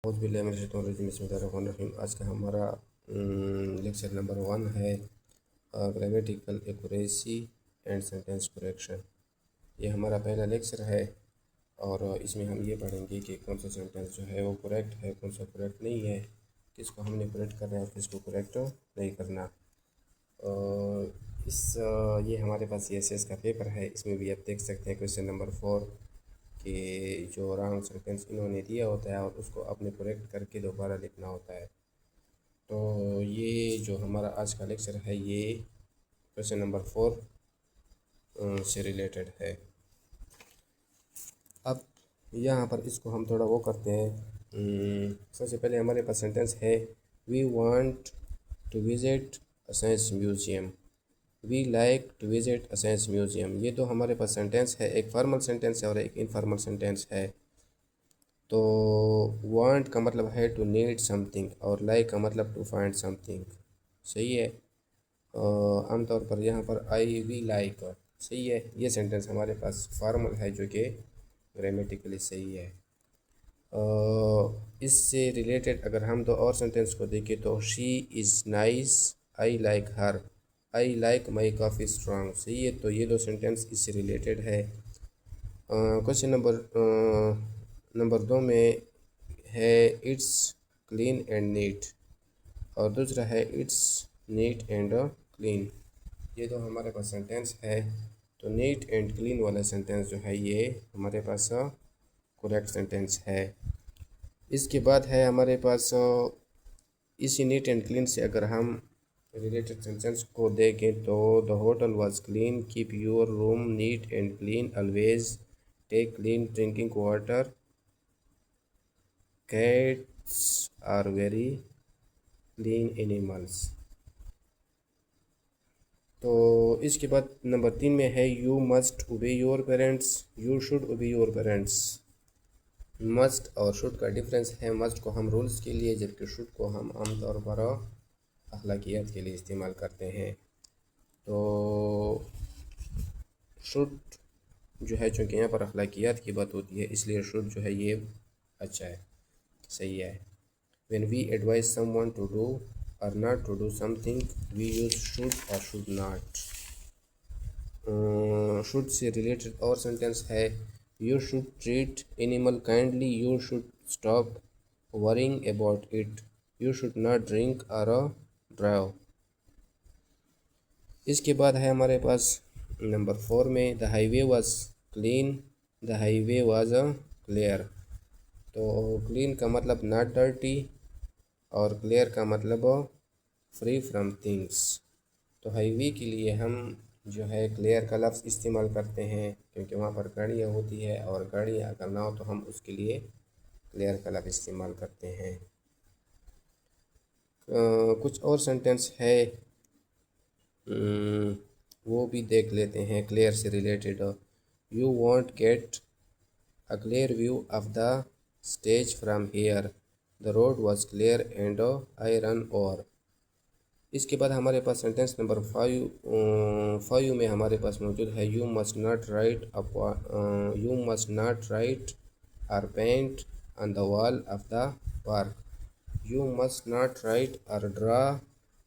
बिस्मिल्लाहिर्रहमानिर्रहीम। आज का हमारा लेक्चर नंबर 1 है grammatical accuracy and sentence correction. ये हमारा पहला लेक्चर है और इसमें हम ये पढ़ेंगे कि कौन सा सेंटेंस जो है वो करेक्ट है, कौन सा करेक्ट नहीं है, किसको हमने करेक्ट करना है, किसको करेक्ट नहीं करना। और ये हमारे पास CSS का पेपर है। इसमें भी आप देख सकते हैं क्वेश्चन नंबर 4 कि जो रॉन्ग सेंटेंस इन्होंने दिया होता है और उसको आपने करेक्ट करके दोबारा लिखना होता है। तो ये जो हमारा आज का लेक्चर है ये क्वेश्चन नंबर 4 से रिलेटेड है। अब यहाँ पर इसको हम थोड़ा वो करते हैं। सबसे पहले हमारे पास सेंटेंस है we want to visit a science museum, we like to visit a science museum. ये तो हमारे पास सेंटेंस है, एक फॉर्मल सेंटेंस है और एक इनफॉर्मल सेंटेंस है। तो वांट का मतलब है टू नीड समथिंग और लाइक का मतलब टू फाइंड समथिंग। सही है। आमतौर पर यहाँ पर आई वी लाइक सही है। ये सेंटेंस हमारे पास फॉर्मल है जो कि ग्रामेटिकली सही है। इससे रिलेटेड अगर हम दो और सेंटेंस को देखें तो she is nice, I like her, I like my coffee strong. सही है। तो ये दो सेंटेंस इससे रिलेटेड है। क्वेश्चन नंबर 2 में है इट्स क्लीन एंड नीट और दूसरा है इट्स नीट एंड क्लीन। ये तो हमारे पास सेंटेंस है। तो नीट एंड क्लीन वाला सेंटेंस जो है ये हमारे पास करेक्ट सेंटेंस है। इसके बाद है हमारे पास इसी नीट एंड क्लीन से अगर हम रिलेटेड सेंटेंस को देखें तो the hotel was clean, keep your room neat and clean, always take clean drinking water, cats are very clean animals. तो इसके बाद नंबर 3 में है you must obey your parents, you should obey your parents. Must और should का difference है। Must को हम रूल्स के लिए जबकि शुड को हम आमतौर पर अखलाकियात के लिए इस्तेमाल करते हैं। तो शुड जो है चूँकि यहाँ पर अखलाकियात की बात होती है इसलिए शुड जो है ये अच्छा है, सही है। When we advise someone to do or not to do something, we use should or should not. Should से रिलेटेड और सेंटेंस है you should treat animal kindly, you should stop worrying about it, you should not drink or drive। इसके बाद है हमारे पास number 4 में the highway was clean, the highway was clear. तो clean का मतलब नॉट डर्टी और क्लियर का मतलब फ्री फ्रॉम थिंग्स। तो हाईवे के लिए हम जो है क्लियर का लफ्ज़ इस्तेमाल करते हैं क्योंकि वहाँ पर गाड़ियाँ होती है और गाड़ियाँ अगर ना हो तो हम उसके लिए क्लियर का लफ्ज़ इस्तेमाल करते हैं। कुछ और सेंटेंस है वो भी देख लेते हैं क्लियर से related. You want get a clear view of the stage from here, the road was clear and I run over. इसके बाद हमारे पास सेंटेंस नंबर 5 में हमारे पास मौजूद है you must not write or paint on the wall of the park, you must not write or draw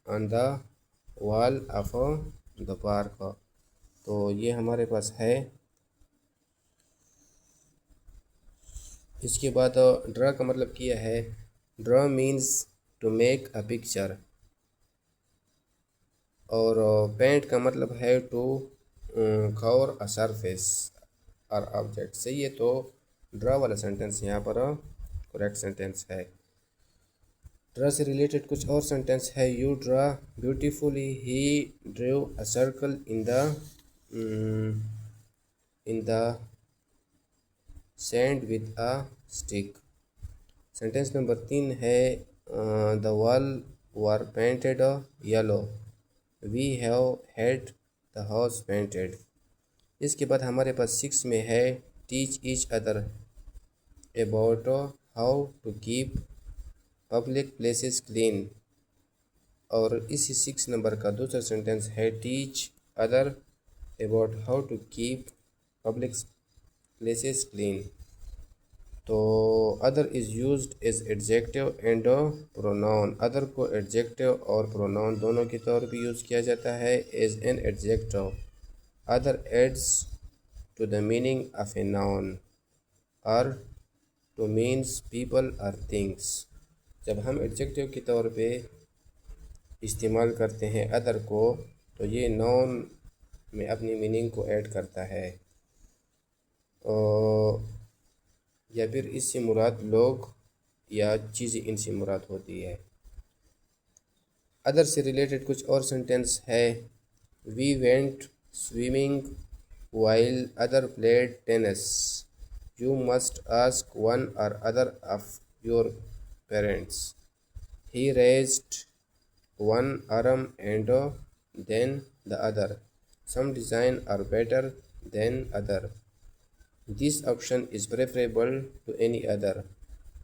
on the wall of the park. तो ये हमारे पास है। इसके बाद ड्रा का मतलब किया है draw means to make a picture और पेंट का मतलब है टू कवर अ सरफेस और ऑब्जेक्ट। सही है। तो ड्रा वाला सेंटेंस यहाँ पर करेक्ट सेंटेंस है। ड्रा से रिलेटेड कुछ और सेंटेंस है you draw beautifully, he drew a circle in the sand with a stick. Sentence number 3 है the wall were painted yellow, we have had the house painted. इसके बाद हमारे पास 6 में है teach each other about how to keep public places clean. और इसी 6 number का दूसरा सेंटेंस है teach other about how to keep public places clean. तो other is used as adjective and pronoun. Other को एडजेक्टिव और प्रोनाउन दोनों के तौर पे यूज़ किया जाता है। As an adjective other adds to the meaning of a noun और टू मीन्स पीपल और थिंग्स। जब हम एडजेक्टिव के तौर पे इस्तेमाल करते हैं अदर को, तो ये नाउन में अपनी मीनिंग को ऐड करता है और या फिर इससे मुराद लोग या चीज़ें इनसे मुराद होती है। अदर से रिलेटेड कुछ और सेंटेंस है। We went swimming while other played tennis. You must ask one or other of your parents. He raised one arm and then the other. Some design are better than other. This option is preferable to any other.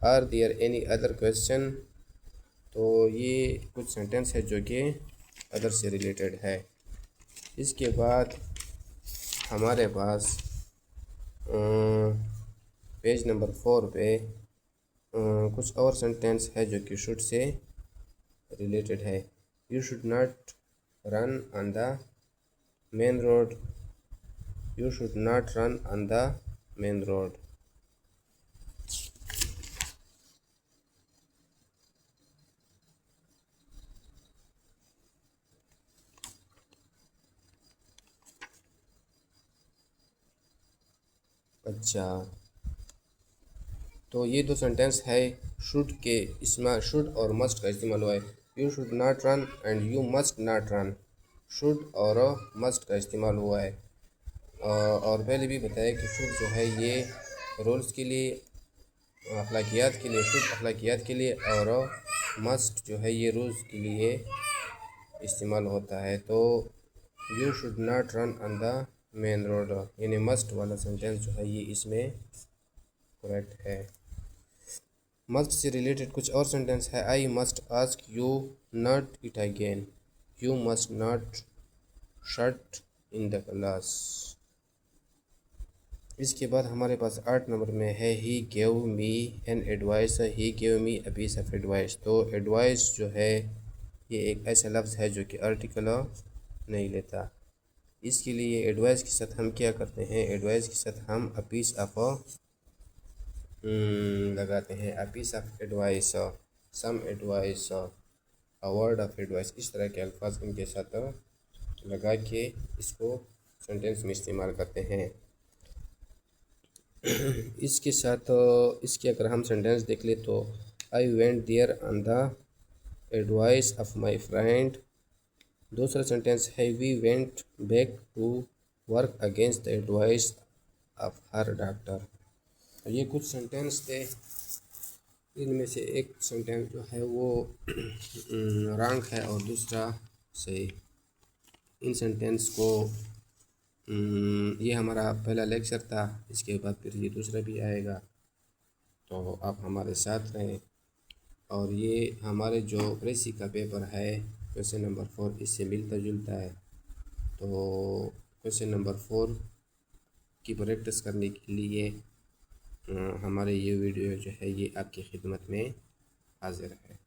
Are there any other question? तो ये कुछ sentence है जो कि other से related है। इसके बाद हमारे पास पेज नंबर 4 पे कुछ और सेंटेंस है जो कि शुड से रिलेटेड है। You should not run on the main road. You should not run on the main road. अच्छा, तो ये दो सेंटेंस है शुड के, इसमें शुड और मस्ट का इस्तेमाल हुआ है। You should not run and you must not run. Should और मस्ट का इस्तेमाल हुआ है। और पहले भी बताया कि शुड जो है ये रूल्स के लिए, अखलाकियात के लिए, शुड अखलाकियात के लिए, और मस्ट जो है ये रूल्स के लिए इस्तेमाल होता है। तो you should not run on the main road यानी मस्ट वाला सेंटेंस जो है ये इसमें करेक्ट है। मस्ट से रिलेटेड कुछ और सेंटेंस है। I must ask you not it again. You must not shut in the class. इसके बाद हमारे पास 8 नंबर में है he gave me an advice. He gave me a piece of advice. तो एडवाइस जो है ये एक ऐसा लफ्ज़ है जो कि आर्टिकल नहीं लेता। इसके लिए एडवाइस के साथ हम क्या करते हैं, एडवाइस के साथ हम अ पीस ऑफ लगाते हैं। A piece of advice, some advice, a word of advice, इस तरह के अल्फाज इनके साथ लगा के इसको सेंटेंस में इस्तेमाल करते हैं। इसके साथ इसके अगर हम सेंटेंस देख ले तो I went there on the advice of my friend. दूसरा सेंटेंस है we went back to work against the advice of her doctor. ये कुछ सेंटेंस थे, इनमें से एक सेंटेंस जो है वो रॉन्ग है और दूसरा सही। इन सेंटेंस को ये हमारा पहला लेक्चर था, इसके बाद फिर ये दूसरा भी आएगा, तो आप हमारे साथ रहें। और ये हमारे जो प्रेसी का पेपर है क्वेश्चन नंबर 4 इससे मिलता जुलता है। तो क्वेश्चन नंबर 4 की प्रैक्टिस करने के लिए हमारे ये वीडियो जो है ये आपकी खिदमत में हाजिर है।